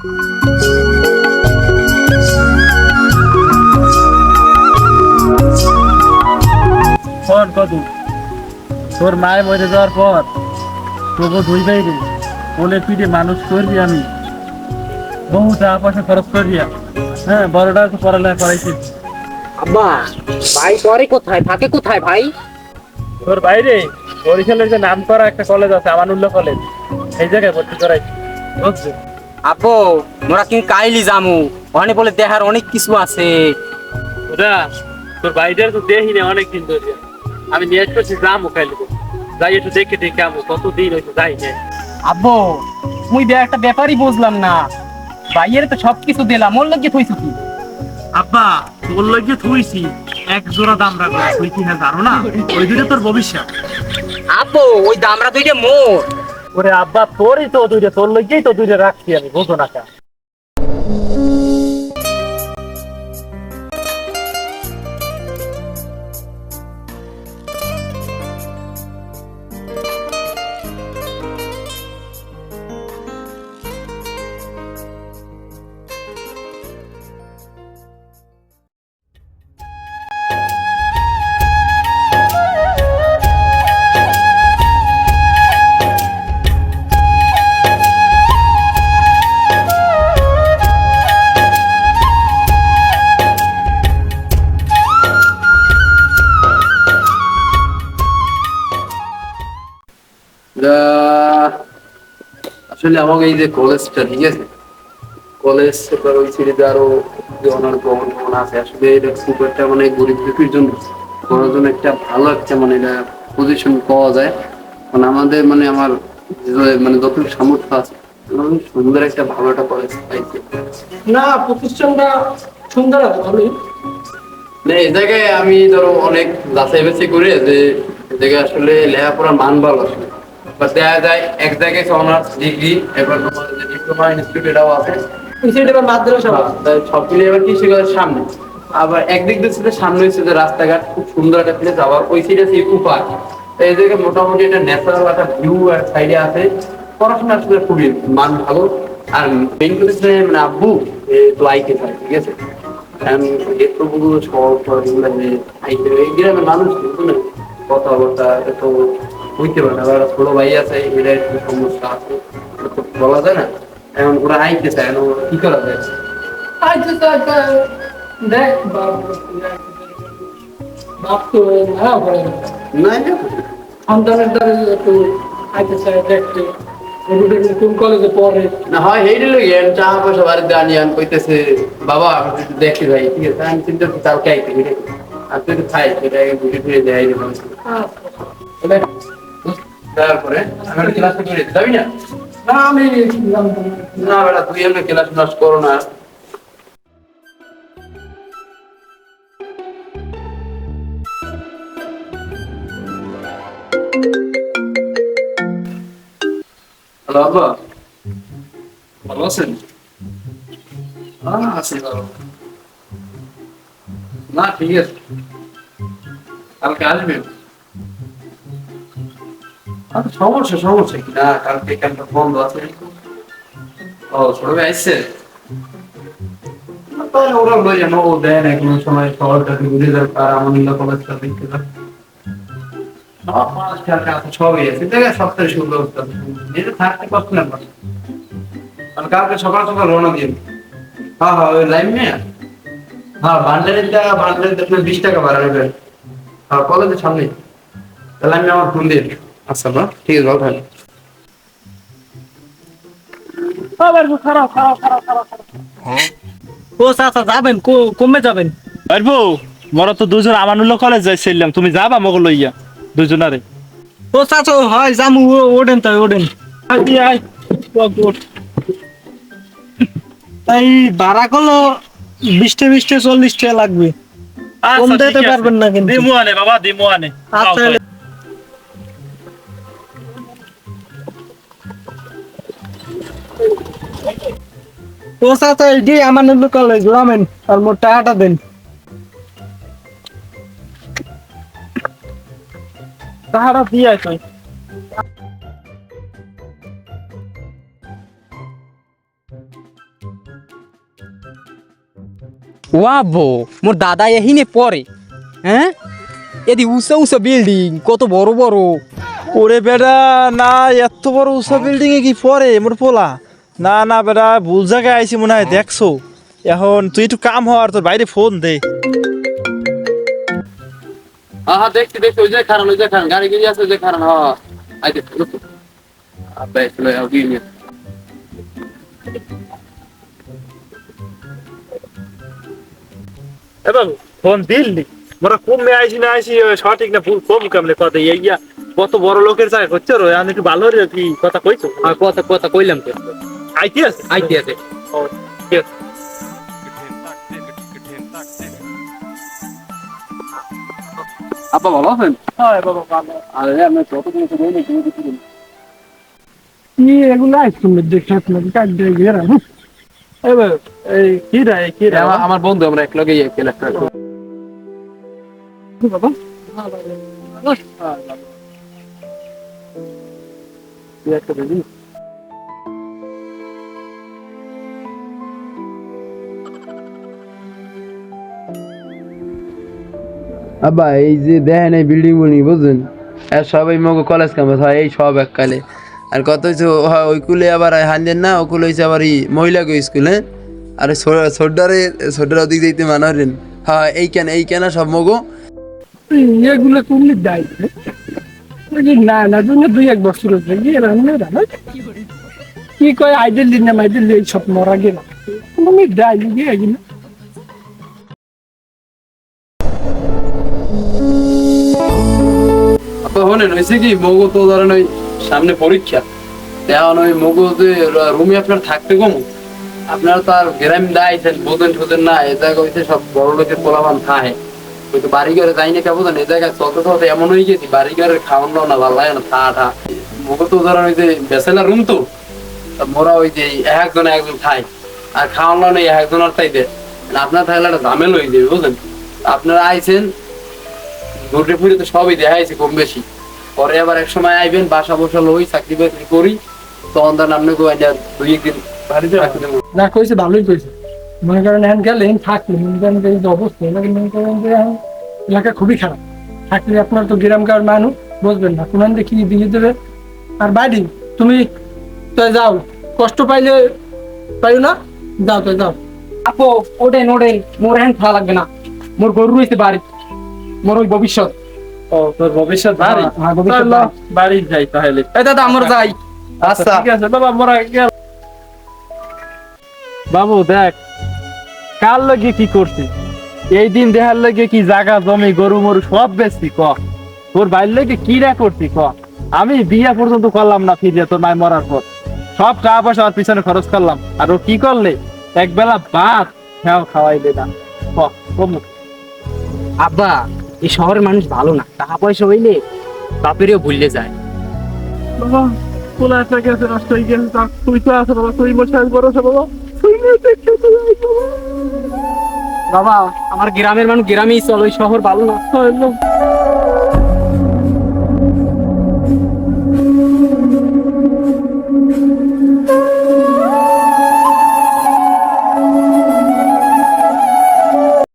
কত তোর মায়ের মরে যাওয়ার পর তোকে দুই বাইরে বলে পিঠে মানুষ করবি আমি বহু টাকা পয়সা খরচ করিয়া, হ্যাঁ বড়টা তো পড়ালেখা করাইছি। আব্বা, ভাই পরে কোথায় থাকে, কোথায় ভাই? তোর বাইরে বরিশালের যে নাম করা একটা কলেজ আছে আমানুল্লাহ কলেজ, সেই জায়গায় ভর্তি করাইছি বুঝছো। আব্বু, মোরা কি কাইলি জামু, ওখানে বলে দেখার অনেক কিছু আছে। ওরা তোর বাইরের তো দেখি না অনেকদিন ধরে, আমি নিয়ে আসতেছি যাবো খাইলে যাই একটু দেখে দেখে আমো, কতদিন হয়েছে যাই না। আব্বু, মুই একটা ব্যাপারই বুঝলাম না, ভাইয়ের তো সবকিছু দিলাম, ওর লাগিয়ে থইছো কি? আব্বা তোর লাগিয়ে থুইছি এক জোড়া দাম রাখবো, তুই কি না জানো না ওই দুটো তোর ভবিষ্যৎ। আব্বু, ওই দামরা দুইটা মোর। ওরে আব্বা তোরই তো দুইটা, তোর লাগিয়েই তো দুইটা রাখছি আমি, বুঝো না কা। আসলে আমাকে এই যে কলেজটা, ঠিক আছে, কলেজ ওই সিরিজে আরো যে অনার ভবন ভবন আছে, আসলে এটা খুব একটা মানে গরিব দুঃখীর জন্য করার জন্য একটা ভালো একটা মানে এটা পজিশন পাওয়া যায়। মানে আমাদের মানে আমার মানে যতটুকু সামর্থ্য আছে আমি সুন্দর একটা ভালো একটা কলেজ পাইছি। না, প্রতিষ্ঠানটা সুন্দর আছে, ভালোই। না এই জায়গায় আমি ধরো অনেক যাচাই বাছাই করে যে এই জায়গায় আসলে লেখাপড়ার মান ভালো আসলে বা দেখা যায় এক জায়গায় অনার্স ডিগ্রি, এবার তোমার যে ডিপ্লোমা ইনস্টিটিউট এটাও আছে। এবার মাদ্রাসা সব মিলিয়ে এবার কি সেগুলো সামনে, আবার একদিক দিয়ে সামনে হচ্ছে যে রাস্তাঘাট খুব সুন্দর একটা প্লেস, আবার ওই সাইডে আছে ইকো পার্ক। তো এই জায়গায় মোটামুটি একটা ন্যাচারাল একটা ভিউ আর সাইডে আছে। পড়াশোনা আসলে খুবই মান ভালো। আর মেইন করেছে মানে আব্বু তো আইকে থাকে, ঠিক আছে, এতগুলো শহর এগুলো যে আইতে এই গ্রামের মানুষ কিন্তু না কথাবার্তা এত হইতে পারে না। আবার ছোট ভাই আছে, এটা একটু সমস্যা আছে, বলা যায় না। এখন ওরা আইতে চায় না, কি করা যায়? দেখ বাপ তো মারা পড়ে না, না সন্তানের দ্বারা একটু আইতে চায় দেখতে কোন কলেজে পড়ে। না হয় হেইডে লগে টাকা পয়সা বাড়িতে আনি আন কইতেছে বাবা আমি একটু দেখতে যাই, ঠিক আছে, আমি চিন্তা করছি কালকে আইতে হেইডে আর তুই তো খাই সেটা ঘুরে ফিরে যাই রে মানুষ। তারপরে আমি ক্লাস করে যাবি না? না, আমি না বেটা তুই এমনি ক্লাস ক্লাস করো না। হ্যালো আব্বা, ভালো আছেন? আছি ভালো। না ঠিক আছে, কালকে আসবেন। সমস্যা সমস্যা কি না, কালকে ক্যাম্পটা বন্ধ আছে। ও ছোট ভাই আসছে, তাহলে ওরা লই জানো ও দেন এক সময় শহরটাকে ঘুরে যাবে আর আমানুল্লাহ কলেজটা দেখতে যাবে। সবই আছে দেখা সপ্তাহে সুন্দর নিজে থাকতে পারছি না। আর কালকে সকাল সকাল রওনা দিয়ে, হ্যাঁ হ্যাঁ ওই লাইন নিয়ে, হ্যাঁ বান্ডেলের আপনার 20 টাকা ভাড়া নেবেন। হ্যাঁ কলেজের সামনে, তাহলে আমি আমার ফোন দিয়ে। আচ্ছা বা ঠিক আছে, ভালো থাকবেন। খারাপ খারাপ খারাপ খারাপ খারাপ। ও চাচা যাবেন, কমে যাবেন? পারবো মোরা তো দুজন আমানুল্লাহ কলেজ যাইছিলাম, তুমি যাবা মগ লইয়া দুজনারে? ও চাচা হয় জামু, ওঠেন তাই ওঠেন। তাই ভাড়া করলো 20 40 লাগবে, কম দিতে পারবেন না কিন্তু। দিমু আনে বাবা, দিমু আনে। আচ্ছা ও চাচা এটি আমানুল্লাহ কলেজ নামেন আর মোট টাকাটা দেন। তাহারা দিয়ে আসো। ওয়াবো মোর দাদা এহিনে পরে, হ্যাঁ এদি উঁচা উঁচা বিল্ডিং কত বড় বড়। ওরে বেটা না, এত বড় উঁচা বিল্ডিং এ কি পরে মোর পোলা? না না বেটা, ভুল জায়গায় আইছি মনে হয়, দেখছো? এখন তুই একটু কাম হওয়ার, তোর বাইরে ফোন দে। হ্যাঁ দেখছি ওই যে খারান, গাড়ি গিয়ে আছে, ওই যে খারান। হ্যাঁ আই দেখ আব্বা চলে যাও গিয়ে নিয়ে। এ বাবু ফোন দিলনি? মোরা কমে আইছি না আইছি সঠিক না ভুল কম কেমনে কথা ইয়া কত বড় লোকের জায়গা করছো রে, আমি একটু ভালো রে কি কথা কইছো? আর কথা কথা কইলাম তো, আইতে আছে আইতে আছে। ও ঠিক আছে। আব্বা ভালো আছেন? হ্যাঁ বাবা ভালো। আরে আমি কত দিন থেকে বলি তুমি কিছু দিন। কি এগুলো আইসক্রিম দেখে আপনার কাট দিয়ে গেলাম। এবার এই কি রে কি রে আমার বন্ধু, আমরা এক লগে খেলা করি। বাবা তুই একটা দিবি? আব্বা এই যে দেখেন এই বিল্ডিং বিল্ডিং বুঝলেন, আর সবাই মগো কলেজ ক্যাম্পাস হয় এই সব এককালে। আর কত হচ্ছে ওই কুলে আবার হানজেন না, ও কুলে হয়েছে আবার এই মহিলা স্কুল। হ্যাঁ আর ছোটরা ওদিক দিতে মানারেন। হ্যাঁ এই কেন সব মগো। এগুলো করলে দায় না না দুই এক বছর হচ্ছে গেলাম না কি কয় আইডেল দিন না আইডেল এই সব মরা গেলাম তুমি দায় গিয়ে এগুলো। আব্বা শোনেন হয়েছে কি, মগো তো ধরেন ওই সামনে পরীক্ষা, এখন ওই মগো যে রুমে আপনার থাকতে কম, আপনারা তো আর গ্রাম দাইছেন বোঝেন ঠোঝেন না, এ জায়গা হইতে সব বড় লোকের পোলাপান থাকে। ওই তো বাড়ি ঘরে যাই না কেমন এই জায়গায় চলতে চলতে এমন হয়ে গেছি, বাড়ি ঘরের খাওয়ানো না ভালো লাগে না, ঠা মগো তো ধরেন ওই যে বেসেলা রুম তো, মোরা ওই যে একজন খায় আর খাওয়ানো নেই একজনের তাই দেয়। আপনার থাকলে একটা ঝামেল হয়ে যাবে বুঝলেন। আপনারা আইছেন ঘুরে ফুরে তো সবই দেখাইছে কম বেশি, পরে আবার এক সময় আইবেন বাসা বসা লই চাকরি বাকরি করি, তখন তার আপনি দুই একদিন বাড়িতে রাখি দেবো। না কইছে ভালোই কইছে, মনে করেন এখন গেলে থাকলে মনে করেন যে এই যে অবস্থা এলাকা মনে করেন যে এখন এলাকা খুবই খারাপ থাকলে আপনার তো গ্রামকার মানুষ বুঝবেন না কোন কি দিয়ে দেবে। আর বাড়ি তুমি তো যাও, কষ্ট পাইলে পাইও না, যাও তো যাও। আপো ওডেন মোর হ্যান্ড খাওয়া লাগবে না, মোর গরু রয়েছে বাড়ি, মোর ওই ভবিষ্যৎ। ও তোর ভবিষ্যৎ বাড়ি? হ্যাঁ, ভবিষ্যৎ চল, বাড়ি যাই তাহলে। এই দাদা আমরা যাই। আচ্ছা ঠিক আছে বাবা, মোরা গেল। বাবু দেখ কার লগে কি করছি, এই দিন দেখার লগে কি জায়গা জমি গরু মরু সব বেশি ক, তোর বাইর লগে কি রা করছি ক। আমি বিয়ে পর্যন্ত করলাম না ফিরে তোর মায় মরার পর, সব টাকা পয়সা ওর পিছনে খরচ করলাম, আর ও কি করলে এক বেলা ভাত খাওয়াইলে না ক। আব্বা এই শহরের মানুষ ভালো না, টাকা পয়সা হইলে বাপেরও ভুললে যায়। বাবা কোন একটা গেছে নষ্ট হয়ে গেছে, তুই তো আছে বাবা, তুই বছর বড় বাবা, তুই দেখে তো বাবা আমার গ্রামের মানুষ গ্রামেই চল, ওই শহর ভালো না।